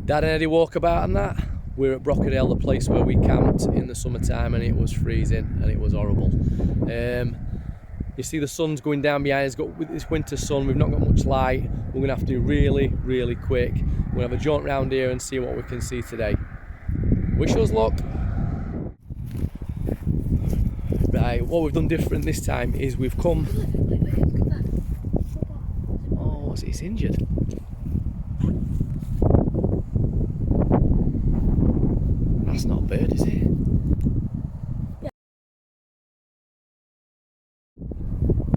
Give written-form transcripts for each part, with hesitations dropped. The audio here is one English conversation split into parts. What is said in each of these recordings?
Dad and Eddie walkabout and that. We're at Brockadale, the place where we camped in the summertime, and it was freezing and it was horrible. You see the sun's going down behind us. With this winter sun, we've not got much light. We're going to have to do really quick. We'll have a jaunt round here and see what we can see today. Wish us luck. Right, what we've done different this time is we've come... Oh, it's injured. That's not a bird, is it? Yeah.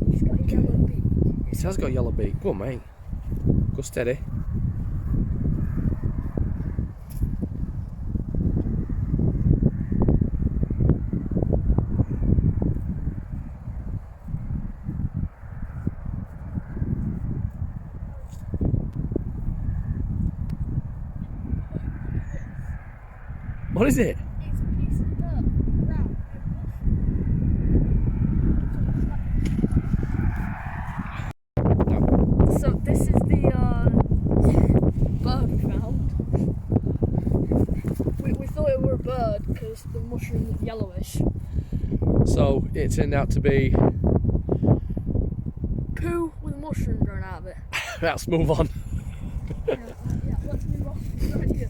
It's got a yellow beak. It has got a yellow beak. Go on, mate. Go steady. What is it? It's a piece of dirt, round, no. So this is the bird we found. We thought it were a bird because the mushroom was yellowish. So it turned out to be... Poo with a mushroom growing out of it. Let's move on. Yeah, let's move on. Right here.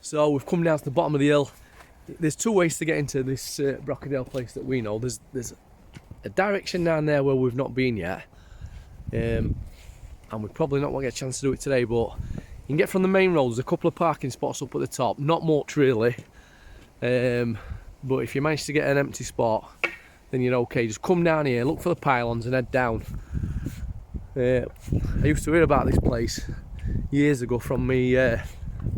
So we've come down to the bottom of the hill. There's two ways to get into this Brockadale place that we know. There's a direction down there where we've not been yet, and we probably not want to get a chance to do it today, but you can get from the main road. There's a couple of parking spots up at the top, not much really, but if you manage to get an empty spot, then you're okay. Just come down here, look for the pylons and head down. I used to hear about this place years ago from my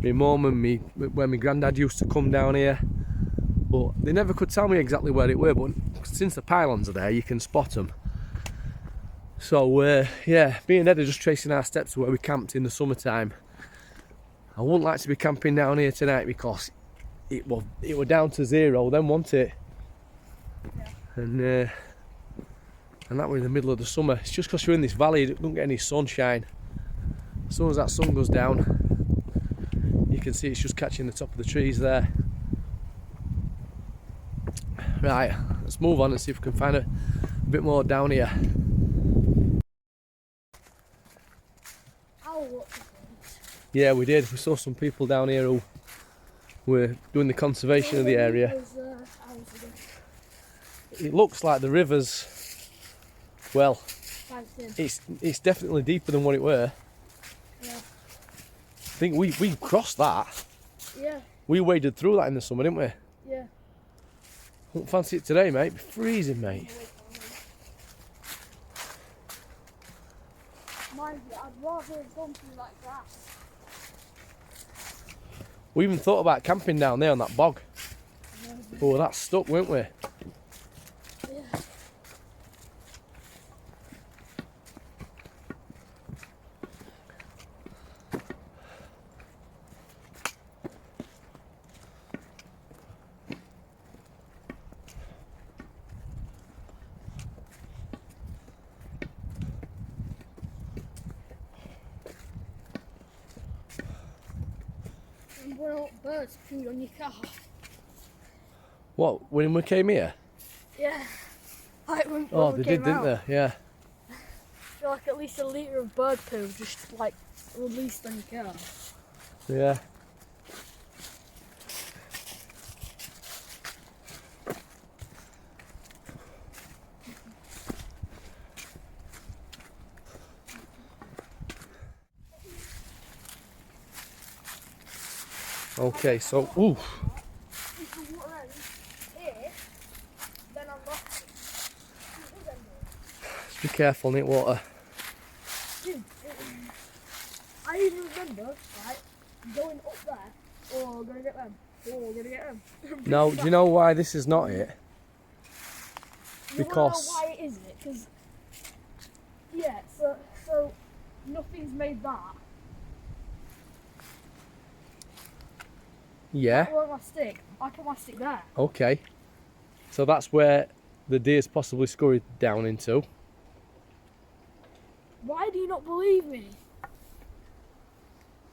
mum and when my granddad used to come down here, but they never could tell me exactly where it were, but since the pylons are there you can spot them. So yeah, me and Ed are just tracing our steps to where we camped in the summertime. I wouldn't like to be camping down here tonight because it were down to zero then, wasn't it? Yeah. And that was in the middle of the summer. It's just because you're in this valley, you don't get any sunshine. As soon as that sun goes down, you can see it's just catching the top of the trees there. Right, let's move on and see if we can find a bit more down here. Yeah, we did. We saw some people down here who were doing the conservation of the area. It looks like the river's, well, it's definitely deeper than what it were. Yeah. I think we crossed that. Yeah. We waded through that in the summer, didn't we? Yeah. Won't fancy it today, mate. It'd be freezing, mate. Mind you, I'd rather have gone through that grass. We even thought about camping down there on that bog. Oh, that's stuck, weren't we? Yeah. Well, birds pooed on your car. What, when we came here? Yeah. Like when Oh, we they came did, didn't out. they? Yeah. I feel like at least a litre of bird poo just like released on your car. Yeah. Okay, so, ooh. If the water ends here, then I'm lost. Just be careful, Nick, water. Dude, I even remember, right, going up there, oh, we're gonna get them, oh, we're gonna get them. No, do you know why this is not it? Because... You wanna know why it isn't it? Because, yeah, so nothing's made that. Yeah. Where my stick? I put my stick there. Okay. So that's where the deer's possibly scurried down into. Why do you not believe me?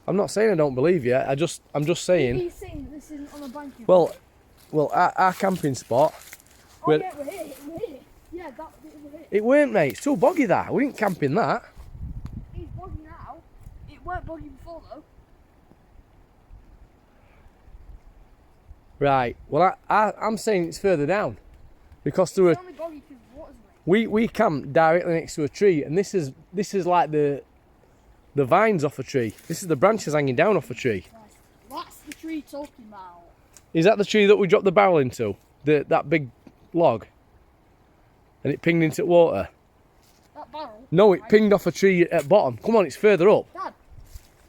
I'm not saying I don't believe you. I'm just saying. He's saying that this isn't on a bank. Well, our camping spot. Oh yeah, we're here. Yeah, we're here. It weren't, mate. It's too boggy that. We didn't camp in that. It's boggy now. It weren't boggy before though. Right. Well, I'm saying it's further down, because there were. It's only boggy because water's wet. We camped directly next to a tree, and this is like the vines off a tree. This is the branches hanging down off a tree. That's the tree talking about. Is that the tree that we dropped the barrel into? That big log? And it pinged into water? That barrel? No, it pinged off a tree at bottom. Come on, it's further up. Dad,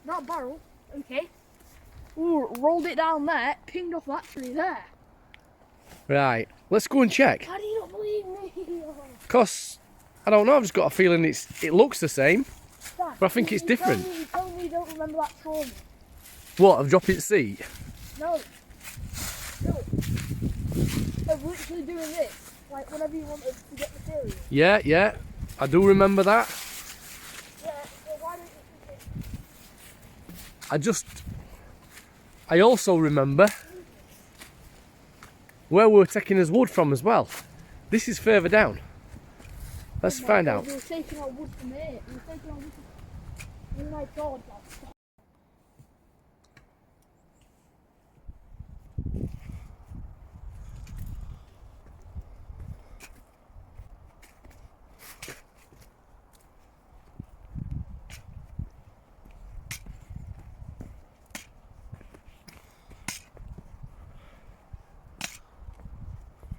that barrel, okay. Ooh, rolled it down there, pinged off that tree there. Right, let's go and check. How do you not believe me? Because, I don't know, I've just got a feeling it looks the same. Dad, But I think it's different. You told me you don't remember that trauma. What, of dropping the seat? No. Of literally doing this, like whenever you wanted to get material. Yeah, I do remember that. Yeah, so why don't you think it? I also remember where we were taking his wood from as well. This is further down. Let's find out. We were taking our wood from here. We were taking our wood from... Oh my god, Dad, stop.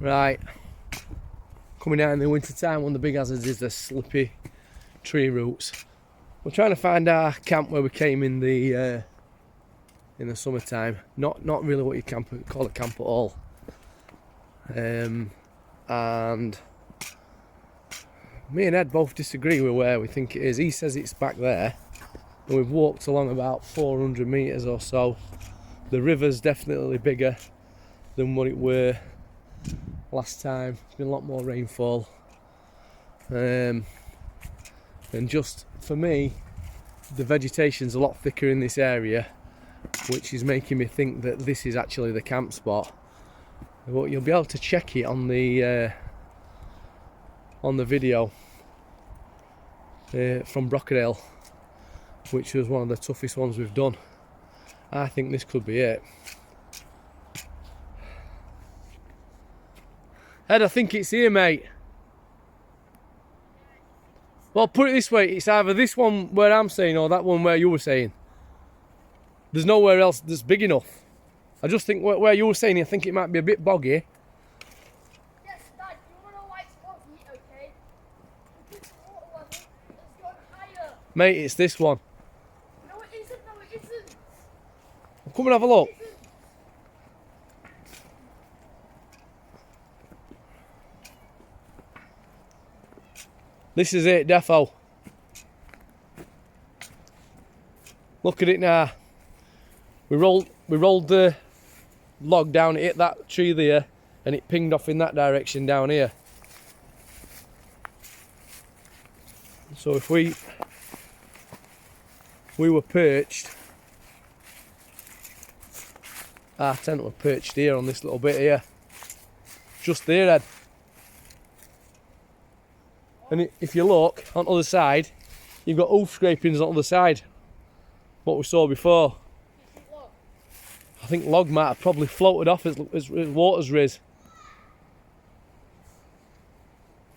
Right, coming out in the winter time, one of the big hazards is the slippy tree roots. We're trying to find our camp where we came in the summertime. Not really what you call a camp at all. And me and Ed both disagree with where we think it is. He says it's back there, and we've walked along about 400 metres or so. The river's definitely bigger than what it were last time. There's been a lot more rainfall, and just for me, the vegetation's a lot thicker in this area, which is making me think that this is actually the camp spot. But you'll be able to check it on the video from Brockadale, which was one of the toughest ones we've done. I think this could be it. Ed, I think it's here, mate. Well, put it this way, it's either this one where I'm saying or that one where you were saying. There's nowhere else that's big enough. I just think where you were saying, I think it might be a bit boggy. Yes, Dad, you want to know why it's boggy, okay? Because the water level has gone higher. Mate, it's this one. No, it isn't. No, it isn't. Come and have a look. This is it, defo. Look at it now. We rolled the log down, it hit that tree there, and it pinged off in that direction down here. So if we were perched, our tent were perched here on this little bit here, just there, Ed. And if you look on the other side, you've got hoof scrapings on the other side, what we saw before. I think log might have probably floated off as water's risen.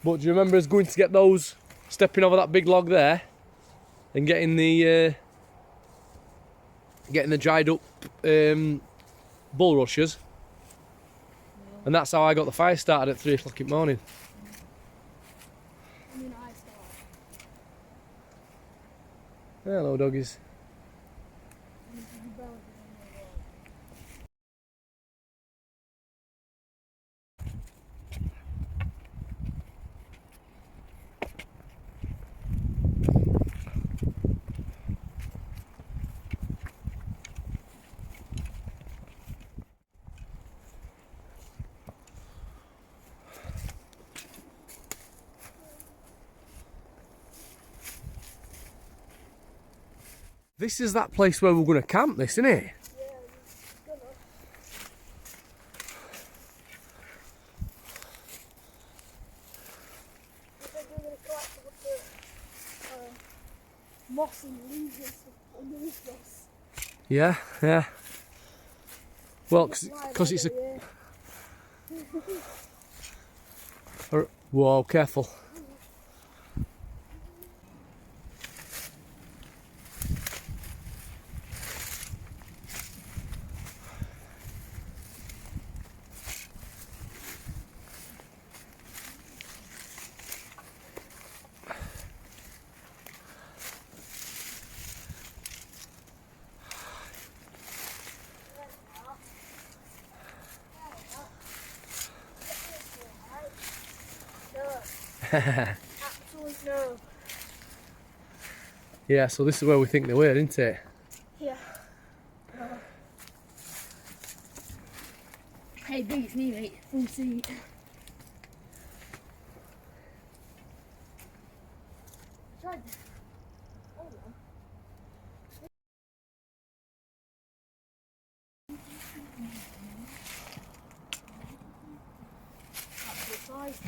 But do you remember us going to get those, stepping over that big log there, and getting the dried up bulrushes? Yeah. And that's how I got the fire started at 3 o'clock in the morning. Hello, doggies. This is that place where we're going to camp, this, isn't it? Yeah, we're gonna. I think we're gonna collect a bunch of moss and leaves and stuff underneath this. Yeah, yeah. Well, because it's a... Whoa, careful. Absolutely no. Yeah, so this is where we think they were, isn't it? Yeah. Hey, big, it's me, mate. Full seat. Tried this. Hold on. That's the size.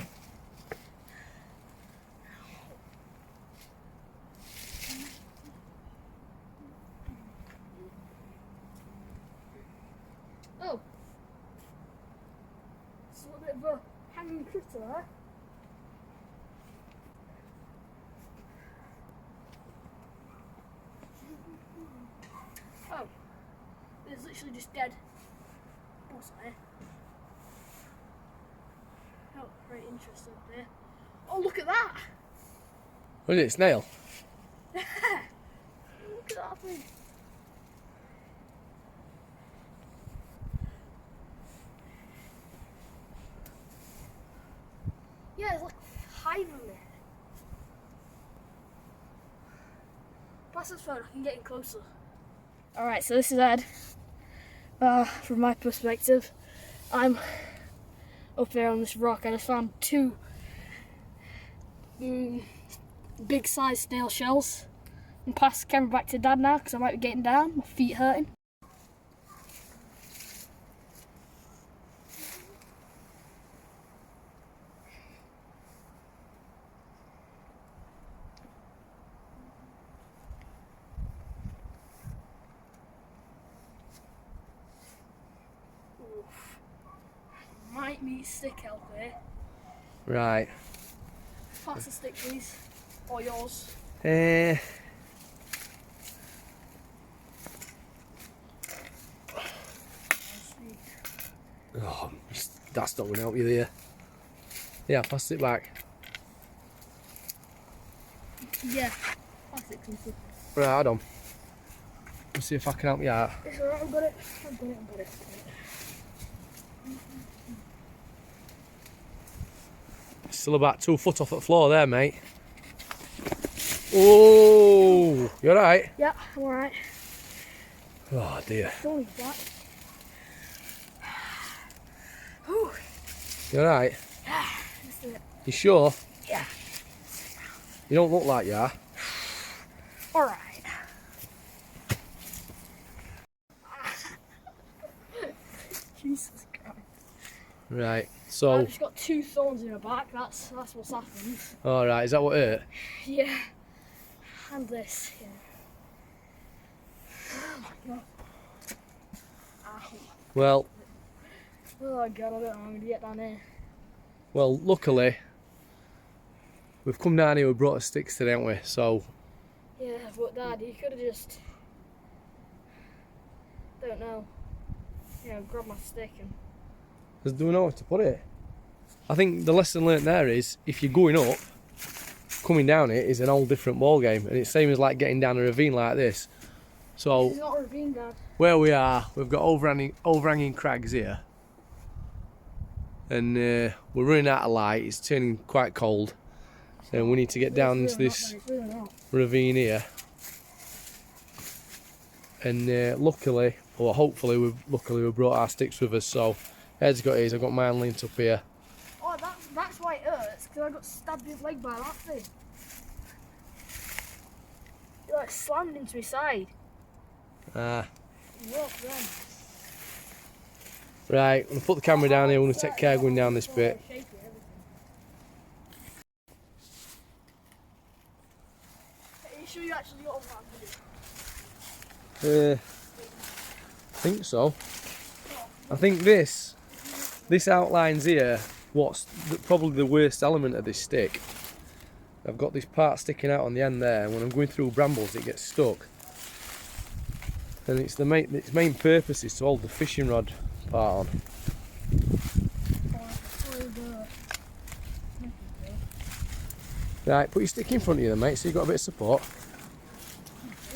Oh. It's a little bit of a hanging critter there. Oh. It's literally just dead. What's that? Oh, very interesting up there. Oh, look at that! What is it, snail? Look at that thing. Yeah, it's like a hive in there. Pass this phone, I can get in closer. Alright, so this is Ed. From my perspective, I'm up here on this rock. I just found two big sized snail shells. And pass the camera back to Dad now because I might be getting down, my feet hurting. Oof. Might need a stick out there. Right. Pass the stick, please. Or yours. Oh, that's not going to help you there. Yeah, pass it back. Yeah, pass it closer. Right, hold on. Let's see if I can help you out. It's alright, I've got it. I've got it. Still about 2 foot off the floor there, mate. Oh, you alright? Yeah, I'm alright. Oh dear. It's only black. Whew. You alright? Yeah, let's do it. You sure? Yeah. You don't look like you are. Alright. Jesus Christ. Right, so... I've just got 2 thorns in her back, that's what's happened. Alright, is that what hurt? Yeah. And this, yeah. Oh my god. Ow. Well, Oh god, I don't know how I'm going to get down here. well, luckily, we've come down here, we brought us sticks today, haven't we? So, Yeah, but Dad, you could have just... Don't know. You know, grab my stick and... do we know where to put it? I think the lesson learnt there is, if you're going up, coming down it is an whole different ball game, and it's same as like getting down a ravine like this. So This is not a ravine, Dad. where we are, we've got overhanging crags here, and we're running out of light. It's turning quite cold, and we need to get down into this ravine here. And luckily, or hopefully, we've brought our sticks with us. So Ed's got his, I've got mine linked up here. Oh, that's why it hurts, because I got stabbed in the leg by that thing. It like slammed into my side. Ah. Walk then. Right, I'm going to put the camera down here. We're going to take care going down this bit. Shaky, everything. Are you sure you actually got all that video? I think so. I think this outlines here what's probably the worst element of this stick. I've got this part sticking out on the end there, and when I'm going through brambles it gets stuck. And its main purpose is to hold the fishing rod part on. Right, put your stick in front of you then, mate, so you've got a bit of support.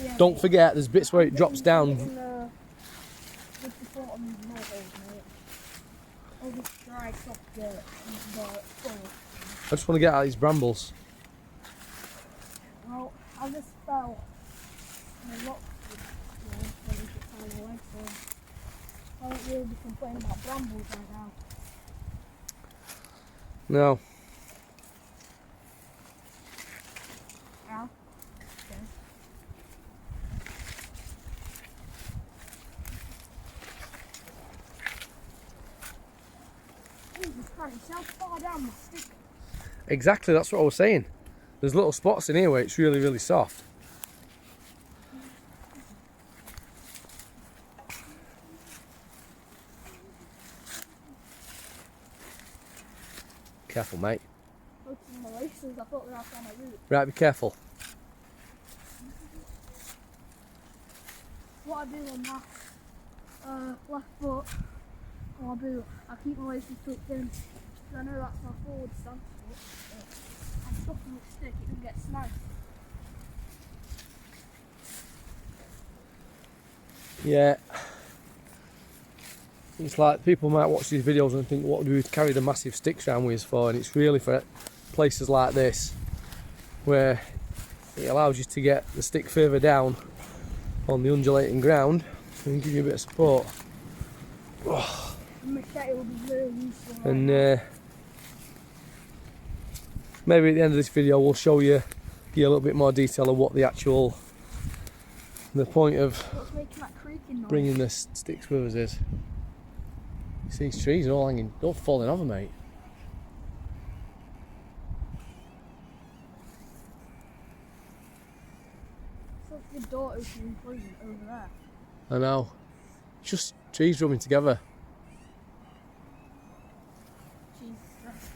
Yeah, Don't forget, there's bits where it drops down. I just want to get out of these brambles. Well, I just fell and I locked it away, so I don't really be complaining about brambles right now. No. Ow. Okay. Jesus Christ, see how far down my stick. Exactly, that's what I was saying. There's little spots in here where it's really, really soft. Careful, mate. Looking at my laces, I thought they were outside my route. Right, be careful. What I do on that left foot, what I do, I keep my laces tucked in, because I know that's my forward stance foot. I'm stuffing with stick, it doesn't get snagged. Yeah. It's like people might watch these videos and think, what do we carry the massive sticks around with us for? And it's really for places like this, where it allows you to get the stick further down on the undulating ground and give you a bit of support. Oh. The machete will be really useful. Right And now. maybe at the end of this video we'll show you a little bit more detail of what the point of What's making that creaking noise? bringing the sticks with us is. You see these trees are all hanging, they're all falling over, mate. It's like the door opening and closing over there. I know. It's just trees rubbing together. Jesus Christ.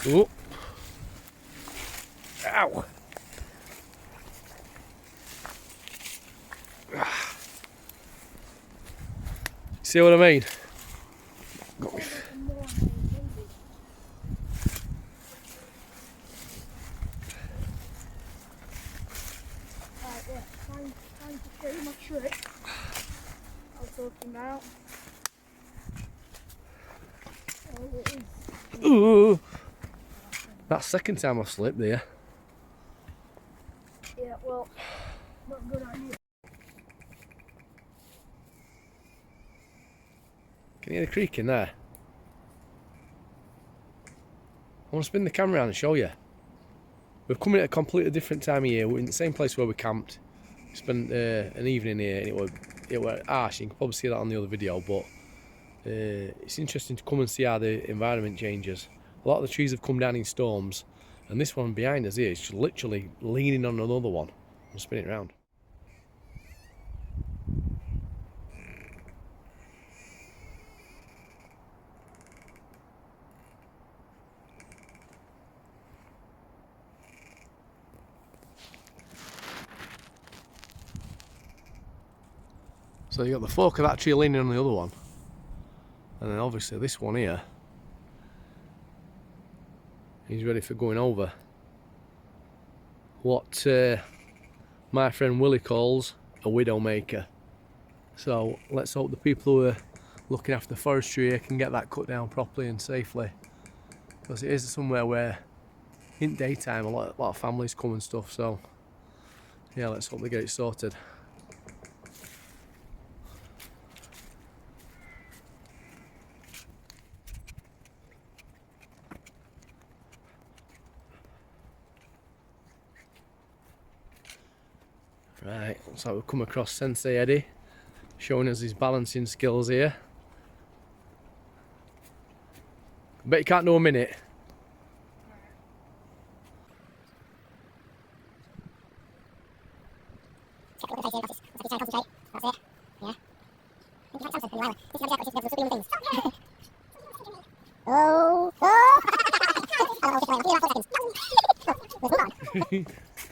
Oh. Ow. See what I mean? Got me. Right, yeah, time to show you my trick. I was talking about. Oh, it is. Ooh. That's the second time I've slipped there. Yeah, well, not a good idea. Can you hear the creak in there? I want to spin the camera around and show you. We've come in at a completely different time of year. We're in the same place where we camped. We spent an evening here and it were harsh. You can probably see that on the other video, but it's interesting to come and see how the environment changes. A lot of the trees have come down in storms, and this one behind us here is just literally leaning on another one. I'll spin it around. So you got the fork of that tree leaning on the other one, and then obviously this one here, he's ready for going over what my friend Willie calls a widow maker. So let's hope the people who are looking after the forestry here can get that cut down properly and safely, because it is somewhere where in daytime a lot of families come and stuff. So yeah, let's hope they get it sorted. Right, looks like we've come across Sensei Eddie, showing us his balancing skills here. I bet you can't do a minute.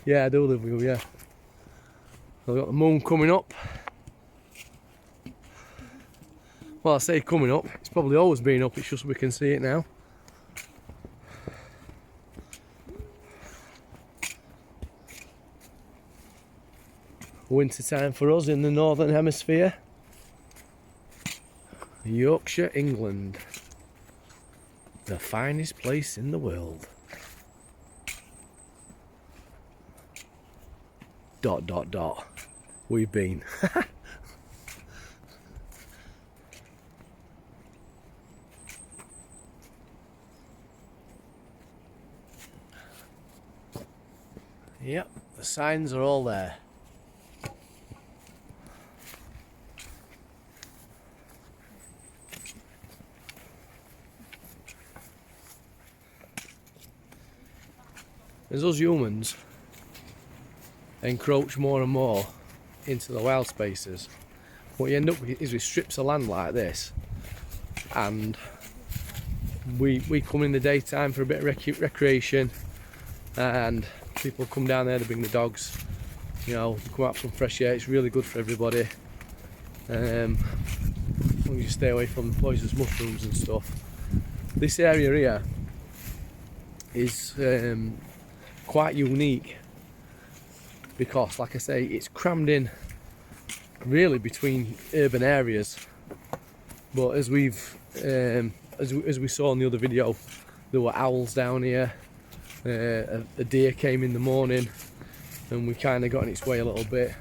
Yeah, I do live with you, yeah. We've got the moon coming up. Well, I say coming up, it's probably always been up, it's just we can see it now. Winter time for us in the northern hemisphere. Yorkshire, England. The finest place in the world. ... We've been. Yep, the signs are all there. As us humans encroach more and more into the wild spaces, what you end up with is with strips of land like this, and we come in the daytime for a bit of recreation, and people come down there to bring the dogs, you know, come out for some fresh air. It's really good for everybody. As long as you stay away from poisonous mushrooms and stuff. This area here is quite unique because, like I say, it's crammed in really between urban areas. But as we've as we saw in the other video, there were owls down here. A deer came in the morning, and we kind of got in its way a little bit.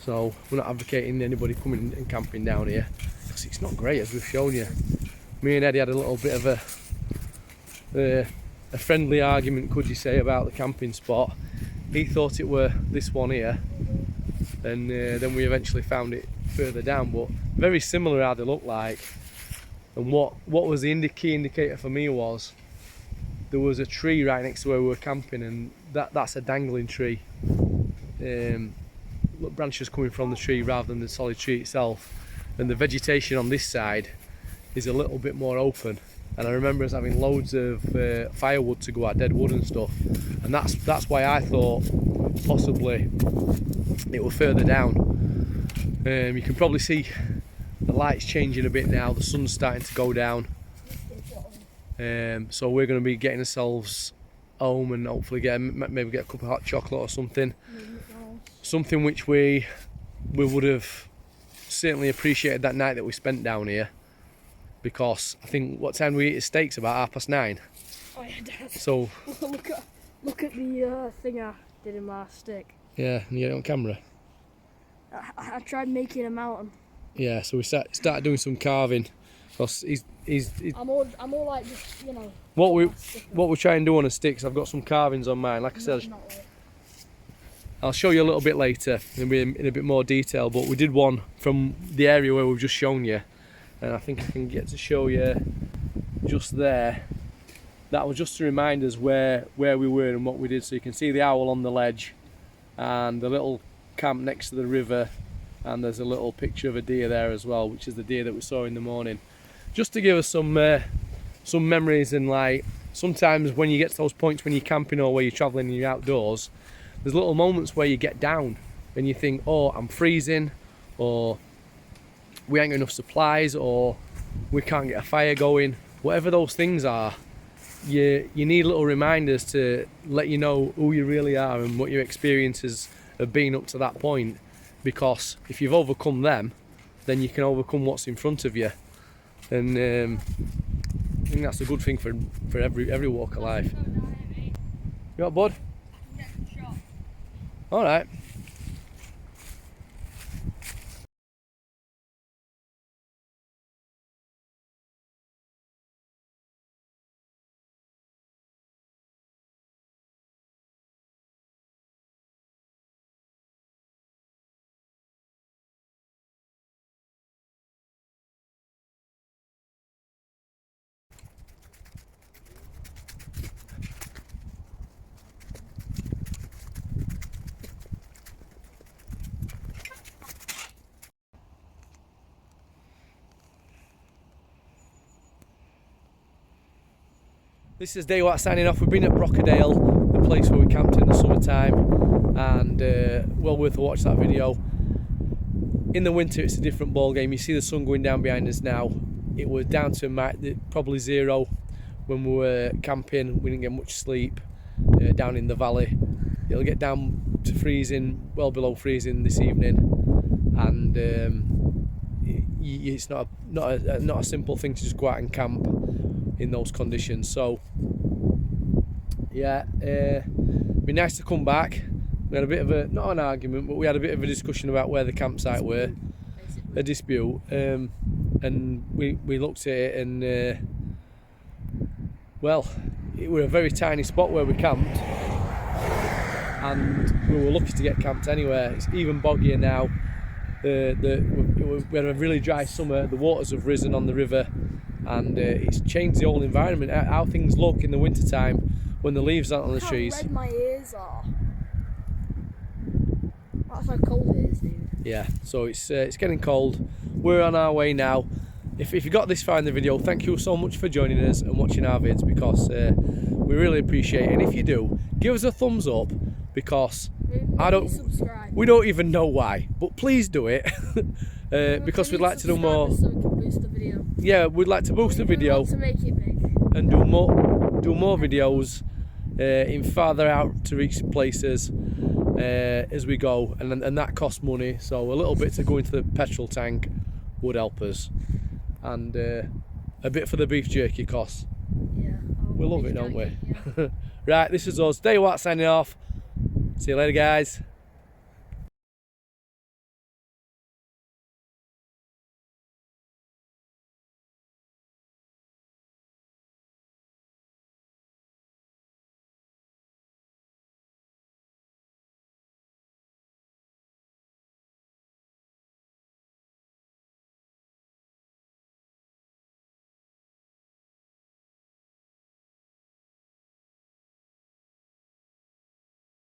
So we're not advocating anybody coming and camping down here, because it's not great, as we've shown you. Me and Eddie had a little bit of a friendly argument, could you say, about the camping spot. He thought it were this one here, and then we eventually found it further down, but very similar how they look like. And what was the key indicator for me was there was a tree right next to where we were camping, and that's a dangling tree. Branches coming from the tree rather than the solid tree itself, and the vegetation on this side is a little bit more open. And I remember us having loads of firewood to go at, dead wood and stuff, and that's why I thought possibly it was further down. You can probably see the light's changing a bit now, the sun's starting to go down. So we're going to be getting ourselves home and hopefully maybe get a cup of hot chocolate or something. Something which we would have certainly appreciated that night that we spent down here, because I think what time we eat at steaks about 9:30. Oh yeah, Dad. So look at the thing I did in my stick. yeah, and you get it on camera. I tried making a mountain. Yeah, so we started doing some carving, because I'm all like, just, you know. what we try and do on a sticks. I've got some carvings on mine. Like I said, I'll show you a little bit later in a bit more detail, but we did one from the area where we've just shown you, and I think I can get to show you just there. That was just to remind us where we were and what we did. So you can see the owl on the ledge and the little camp next to the river, and there's a little picture of a deer there as well, which is the deer that we saw in the morning. Just to give us some memories, and like sometimes when you get to those points when you're camping or where you're travelling and you're outdoors, there's little moments where you get down and you think, oh, I'm freezing, or we ain't got enough supplies, or we can't get a fire going. Whatever those things are, you need little reminders to let you know who you really are and what your experiences have been up to that point. Because if you've overcome them, then you can overcome what's in front of you. And I think that's a good thing for every walk of life. You got, bud? All right. This is Day What signing off. We've been at Brockadale, the place where we camped in the summertime, and well worth a watch that video. In the winter it's a different ball game. You see the sun going down behind us now. It was down to probably 0 when we were camping. We didn't get much sleep down in the valley. It'll get down to freezing, well below freezing this evening, and it's not a simple thing to just go out and camp in those conditions. So yeah, be nice to come back. We had a bit of a, not an argument, but we had a bit of a discussion about where the campsite were, a dispute, and we looked at it, and well, it was a very tiny spot where we camped, and we were lucky to get camped anywhere. It's even boggier now. We had a really dry summer. The waters have risen on the river, and it's changed the whole environment. How things look in the winter time when the leaves aren't on the trees. How red my ears are. That's how cold it is, dude. Yeah, so it's getting cold. We're on our way now. If you got this far in the video, thank you so much for joining us and watching our vids, because we really appreciate it. And if you do, give us a thumbs up, because we don't even know why, but please do it. Because we'd like to do more. So we can boost the video. Yeah, we'd like to boost the video To make it big. and do more videos in farther out to reach places as we go, and that costs money. So a little bit to go into the petrol tank would help us, and a bit for the beef jerky costs. Yeah. We love it, don't we? Yeah. Right, this is us, Day What signing off. See you later, guys.